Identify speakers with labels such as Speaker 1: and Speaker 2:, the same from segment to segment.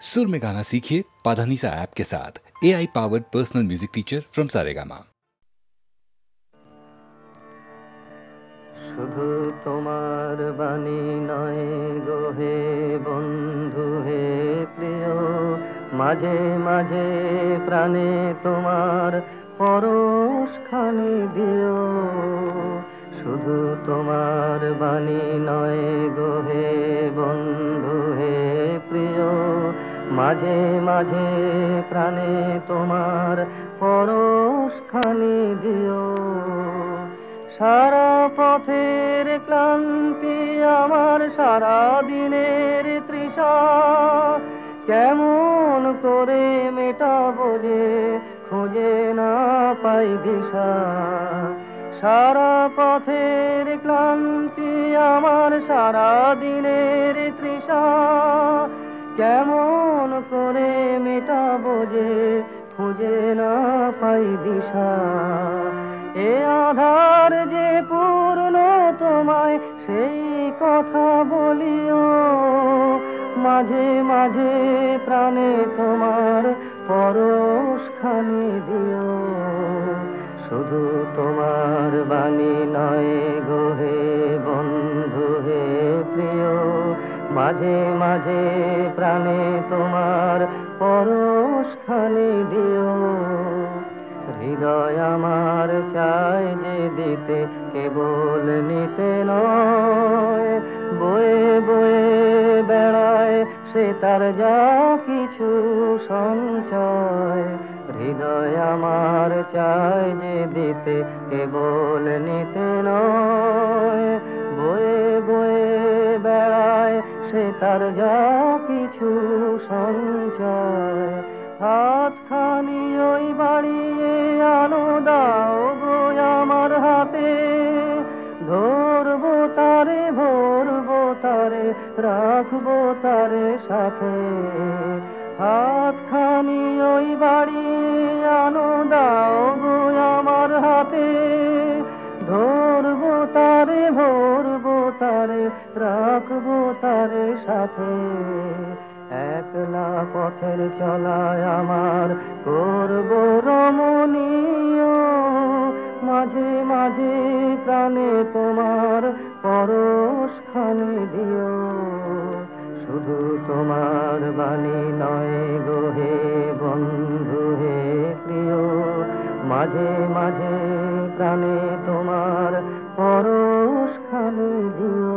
Speaker 1: सुर में गाना सीखिए पाधानीसा ऐप के साथ। AI powered personal music teacher from Saregama.
Speaker 2: শুধু তোমার বাণী নয় গো হে বন্ধু হে প্রিয়, মাঝে মাঝে প্রাণে তোমার পরশখানি দিও। শুধু তোমার বাণী নয় গো হে বন্ধু হে প্রিয়, মাঝে মাঝে প্রাণে তোমার পরশখানি দিও। সারা পথের ক্লান্তি আমার, সারা দিনের তৃষা, কেমন করে মেটাবো যে খুঁজে না পাই দিশা। সারা পথের ক্লান্তি আমার, সারা দিনের তৃষা, কেমন করে মেটাবো যে খুঁজে না পাই দিশা। এ আধার যে পূর্ণ তোমায় সেই কথা বলিও, মাঝে মাঝে প্রাণে তোমার পরশখানি দিও। শুধু তোমার বাণী নয় গো হে বন্ধু হে প্রিয়, মাঝে মাঝে প্রাণে তোমার পরশখানি দিও। হৃদয় আমার চায় যে দিতে, কেবল নিতে নয়, বয়ে বয়ে বেড়ায় সে তার যা কিছু সঞ্চয়। হৃদয় আমার চায় যে দিতে, কেবল নিতে নয়, বয়ে বয়ে বেড়ায় সে তার যা কিছু সঞ্চয়। হাতখানি ওই বাড়িয়ে আনো দাও গো আমার হাতে, ধরবো তারে ভরবো তারে রাখবো তারে সাথে। হাতখানি ওই বাড়িয়ে আনো দাও গো আমার হাতে, ধরবো তারে ভরবো তারে রাখবো তারে সাথে। একলা পথের চলায় আমার করব রমণীয়, মাঝে মাঝে প্রাণে তোমার পরশখানি দিও। শুধু তোমার বাণী নয় গো হে বন্ধু হে প্রিয়, মাঝে মাঝে প্রাণে তোমার পরশখানি দিও।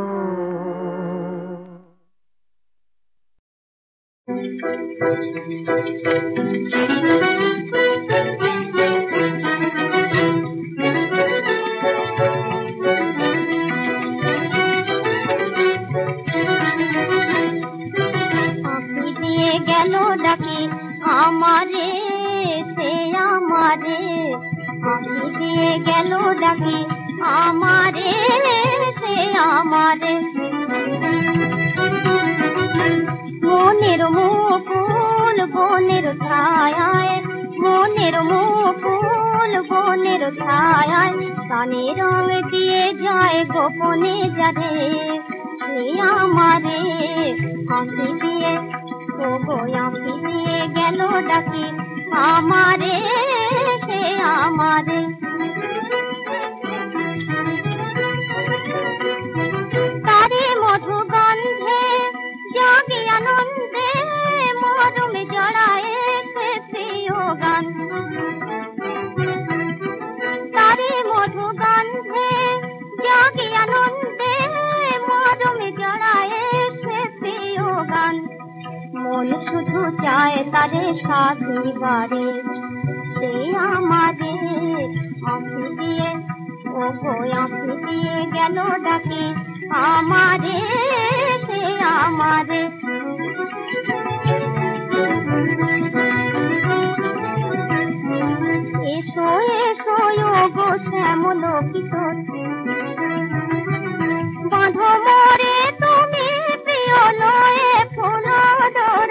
Speaker 3: আমারে সে আমারে আঁখি দিয়ে গেল ডাকি, আমারে সে আমারে। মনের মুকুল বনের ছায়ায়, মনের মুকুল বনের ছায়ায়, কানে রং দিয়ে যায় গোপনে যারে সে আমারে। আঁখি দিয়ে আঁখি দিয়ে গেল ডাকি, আমারে সে আমারে। তারে মধু গন্ধে জাগি আনন্দে, মরমে জড়ায় সে প্রিয় গান। তারে মধু গন্ধে জাগি আনন্দে, মরমে জড়ায় সে প্রিয় গান। মন শুধু চায় তারে সাধিবারে সে আমারে। আঁখি দিয়ে ও গো আঁখি দিয়ে গেল ডাকি, আমারে সে আমারে। এসো এসো ও গো শ্যামল কিশোর, বাঁধো মোরে তুমি প্রিয় লয়ে ফুলডোর।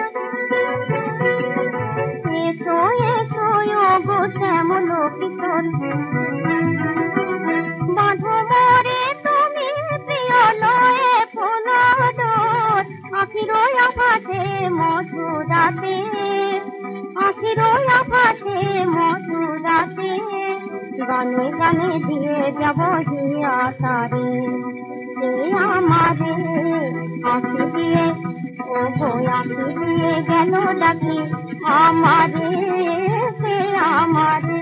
Speaker 3: এসো এসো ও গো শ্যামল কিশোর, বাঁধো মোরে তুমি প্রিয় লয়ে ফুলডোর। আঁখির হাতে আখির আকাশে মধুরাতে গানে গানে দিয়ে যাব হিয়া তারে সে আমারে আঁখি দিয়ে ও গো আঁখি দিয়ে গেল ডাকি আমারে সে আমারে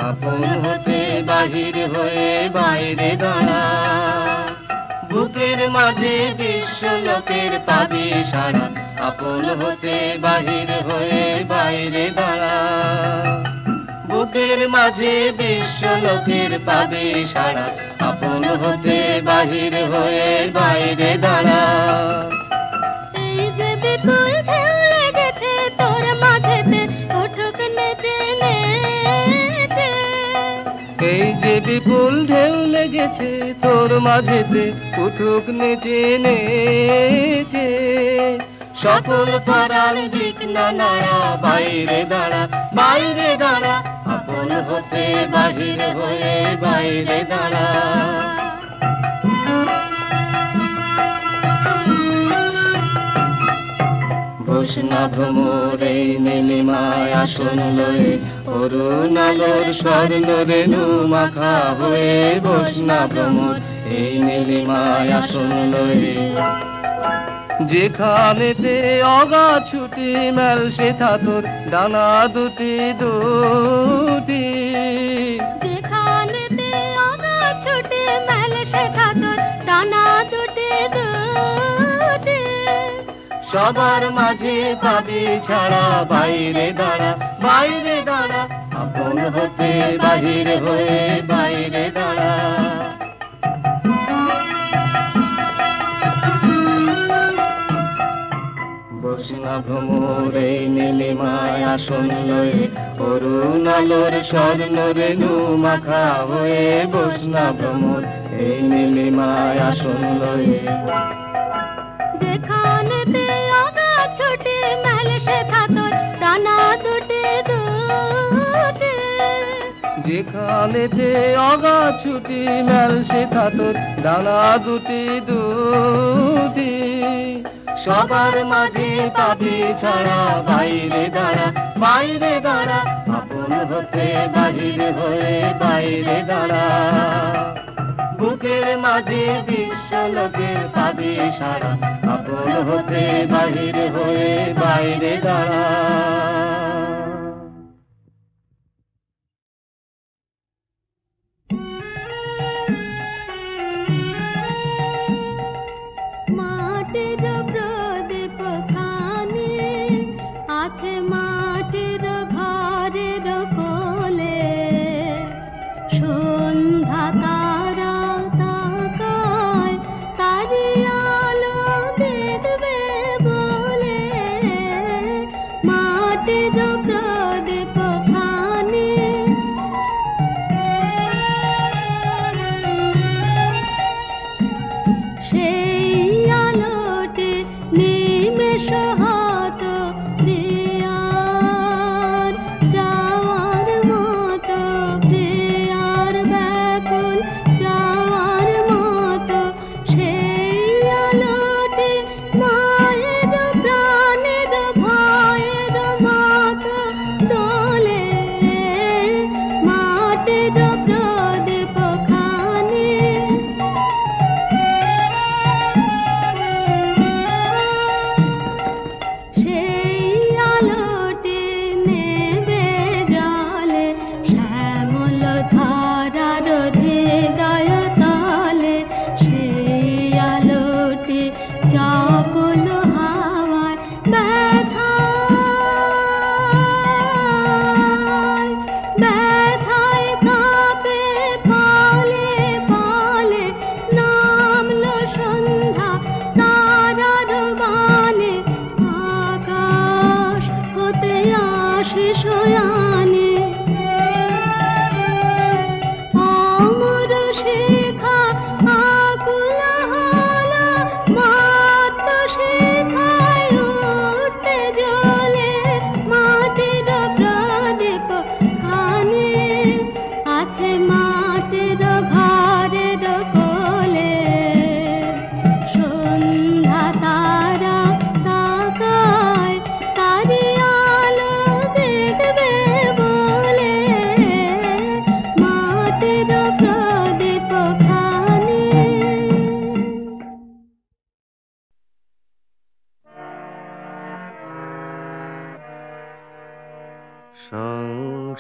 Speaker 2: আপন হতে বাহির হয়ে বাইরে দাঁড়া বুকের মাঝে বিশ্ব লোকের পাবি সারা আপন হতে বাহির হয়ে বাইরে দাঁড়া বুকের মাঝে বিশ্ব লোকের পাবি সারা আপন হতে বাহির হয়ে বাইরে দাঁড়া
Speaker 3: এই যে বিপুল ঢেউ লেগেছে তোর মাঝেতে উঠুক নেচে নেচে
Speaker 2: এই যে বিপুল ঢেউ লেগেছে তোর মাঝেতে উঠুক নেচে নেচে সকল পাড়ার দিক না নাড়া বাইরে দাঁড়া বাইরে দাঁড়া আপন হতে বাহির হয়ে বাইরে দাঁড়া বসনা ভ্রমর এই নীলিমায় আসন লয়ে অরুণ আলোর স্বর্ণ রেণু মাখা হয়ে বসনা ভ্রমর এই নীলিমায় আসন লয়ে যেখানেতে অগা ছুটি মেল সে থাতর ডানা দুটি দুটি
Speaker 3: যেখানেতে আগা ছুটে মেল সে থাতর ডানা দুটি দুটি
Speaker 2: সবার মাঝে পাবি ছাড়া বাইরে দাঁড়া বাইরে দাঁড়া আপন হতে বাহির হয়ে বাইরে দাঁড়া বসনা ভ্রমর এই নীলিমায় আসন লয়ে অরুণ আলোর স্বর্ণ রেণু মাখা হয়ে বসনা ভ্রমর এই নীলিমায় আসন লয়ে
Speaker 3: যেখানেতে আগা ছুটে মেল সে থাতর ডানা দুটি দুটি
Speaker 2: যেখানেতে অগা ছুটি মেল সে থাতর ডানা দুটি দুটি সবার মাঝে পাবি ছাড়া বাইরে দাঁড়া বাইরে দাঁড়া আপন হতে বাহির হয়ে বাইরে দাঁড়া বুকের মাঝে বিশ্ব লোকের পাবি সারা আপন হতে বাহির হয়ে বাইরে দাঁড়া
Speaker 3: মাটির প্রদীপ খানে আছে মাটির ঘরের কোলে সন্ধ্যা তারা তাকায় তারি আলো দেখবে বলে মাটি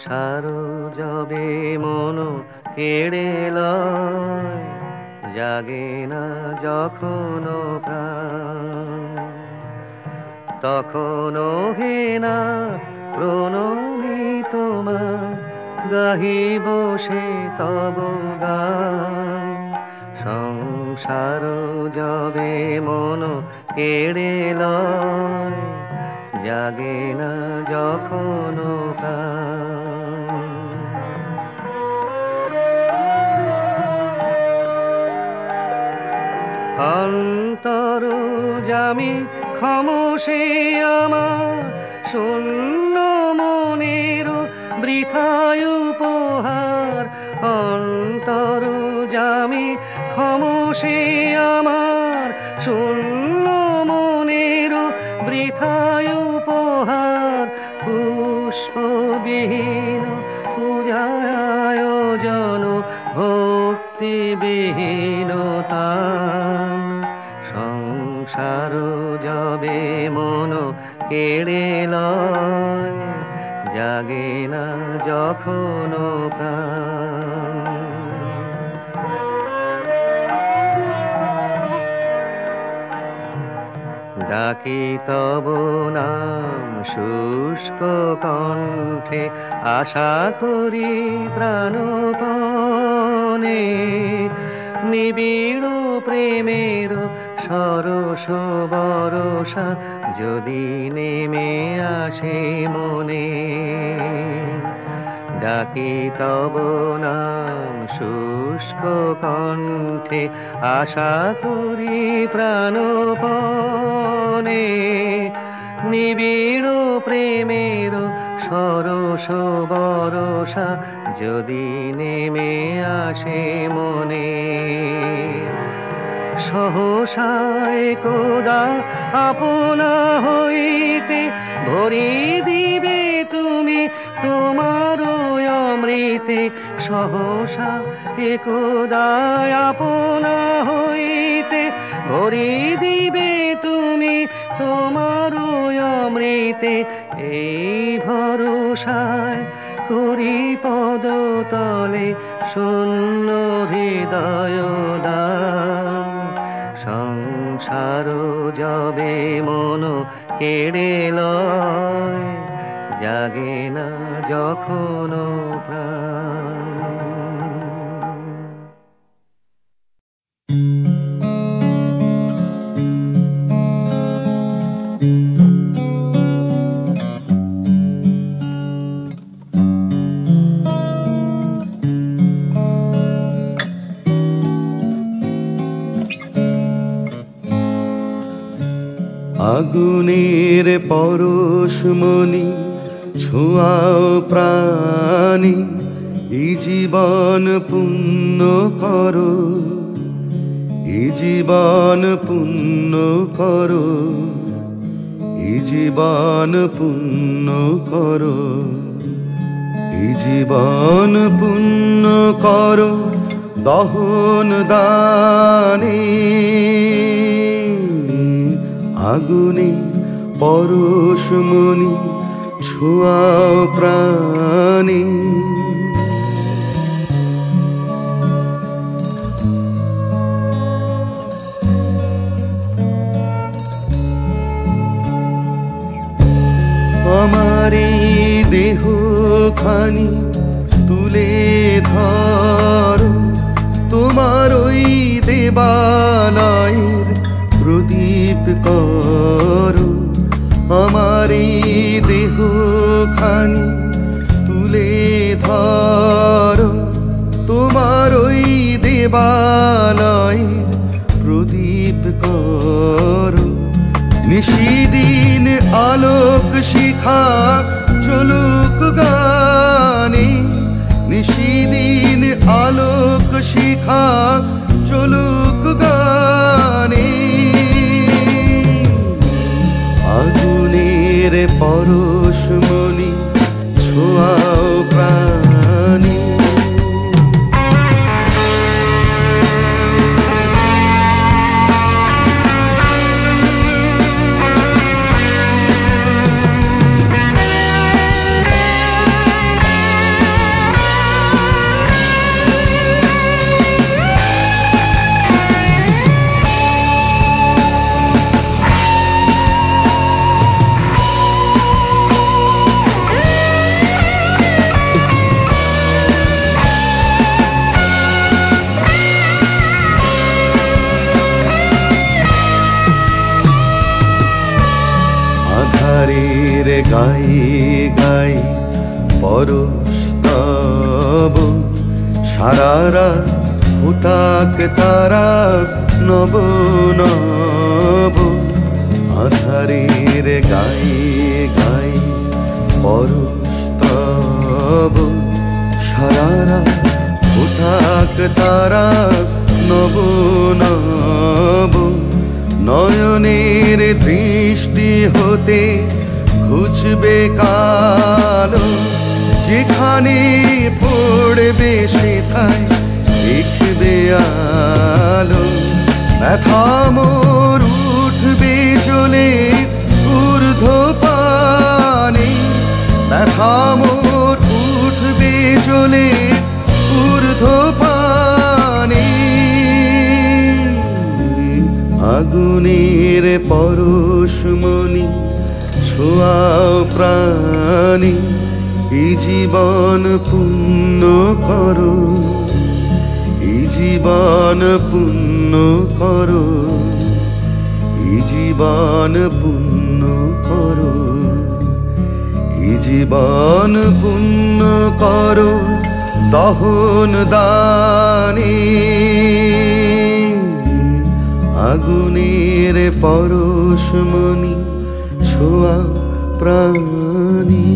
Speaker 4: সংসার যবে মন কেড়ে লয়, জাগে না যখন প্রাণ, তখনও হে না প্রণমী তোমার, গাহিব সে তব গান। সংসার যবে মন কেড়ে লয়, জাগে না যখন প্রাণ। অন্তর জামি খামোশে আমার, শূন্য মনের বৃথায় উপহার। অন্তর জামি খামোশে আমার, শূন্য মনের বৃথায় উপহার। পুষ্পবিহীন পূজায় আয়োজন, ভক্তিবিহীনতা। সংসার যবে মন কেড়ে লয়, জাগে না যখন প্রাণ। ডাকি তব নাম শুষ্ক কণ্ঠে, আশা করি প্রাণপণে। নিবিড় প্রেমের সরস বরষা যদি নেমে আসে মনে। ডাকি তব নাম শুষ্ক কণ্ঠে, আশা করি প্রাণপণে। নিবিড় প্রেমের সরস বরষা যদি নেমে আসে মনে। সহসায় কোদা আপনা হইতে ভরি দিবে তুমি তোমার অমৃতে। সহসা একদা আপনা হইতে ভরি দিবে তুমি তোমার অমৃতে। এই ভরসায় করি পদতলে শূন্য হৃদয় দান। সংসার যবে মন কেড়ে লয়, জাগে না যখন প্রাণ।
Speaker 5: আগুনের পরশমণি ছোঁয়াও প্রাণী, এই জীবন পুণ্য করো, এই জীবন পুণ্য করো, এই জীবন পুণ্য করো, এই জীবন পুণ্য করো দহন দানে। আগুনে পরশমণি ছোঁয়াও প্রাণী। আমার এই দেহ খানি তুলে ধরো, তোমার ওই দেবালয়ের প্রদীপ করো। আমার এই দেহ খানি তুলে ধরো, তোমার ওই দেবালয়ের প্রদীপ করো। নিশিদিন আলোক শিখা চলুক গানে, নিশিদিন আলোক শিখা চলুক গানে। আগুনের পরশমণি ছোঁয়াও প্রাণী। গায়ে গায়ে পরশ তব সারারা ফুটাক তারা নব নব আধারের গায়ে গায়ে পরশ তব সারারা ফুটাক তারা নব নব নয়নের দৃষ্টি হতে ঘুচবে কালো যেখানে পড়বে সেথায় দেখবে আলো ব্যথা মোর উঠবে চলে ঊর্ধ্ব পানে ব্যথা মোর উঠবে চলে ঊর্ধ্ব পানে আগুনের পরশমণি ছোঁয়াও প্রাণী এই জীবন পূর্ণ করো এই জীবন পূর্ণ করো এই জীবন পূর্ণ করো এই জীবন পূর্ণ করো দহন দানে আগুনের পরশমণি ছোঁয়া প্রাণী